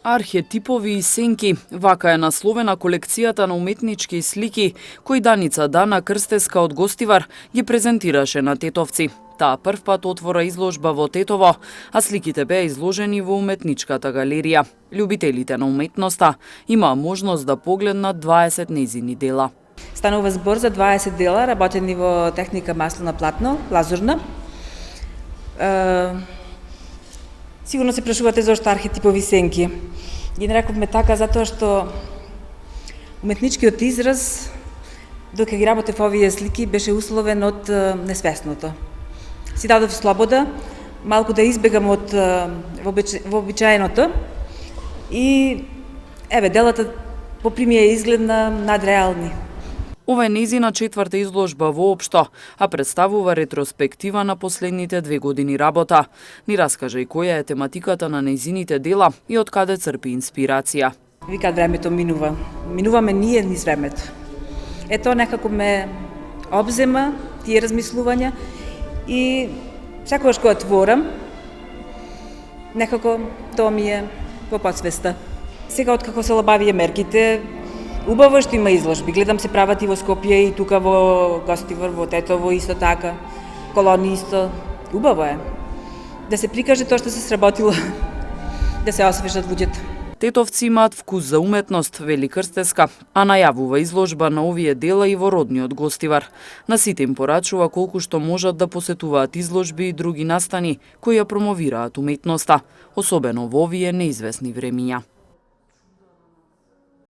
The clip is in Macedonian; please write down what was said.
Архетипови и сенки, вака е насловена колекцијата на уметнички слики кои Даница Дана Крстеска од Гостивар ги презентираше на Тетовци. Таа првпат отвора изложба во Тетово, а сликите беа изложени во уметничката галерија. Љубителите на уметноста имаа можност да погледнат 20 нејзини дела. Станува збор за 20 дела, работени во техника масло на платно, лазурна. Сигурно се прашувате зошто архетипови сенки. Ги нарековме така затоа што уметничкиот израз, докато ги работев овие слики, беше условен од несвесното. Си дадов слобода, малку да избегам од вообичаеното и делата поприми ја изглед на надреални. Ова е нејзина четврта изложба воопшто, а представува ретроспектива на последните 2 години работа. Ни раскажа и која е тематиката на нејзините дела и од каде црпи инспирација. Викаат времето минува. Минуваме ние низ времето. Ето некако ме обзема тие размислувања и секогаш кога творам, некако тоа ми е во подсвеста. Сега откако се лабавија мерките, убаво што има изложби. Гледам се прават и во Скопје, и тука во Гостивар, во Тетово исто така. Колони исто. Убаво е. Да се прикаже тоа што се сработило. Да се освежат луѓето. Тетовци имаат вкус за уметност, вели Крстеска, а најавува изложба на овие дела и во родниот Гостивар. На сите им порачува колку што можат да посетуваат изложби и други настани кои ја промовираат уметноста, особено во овие неизвестни времиња.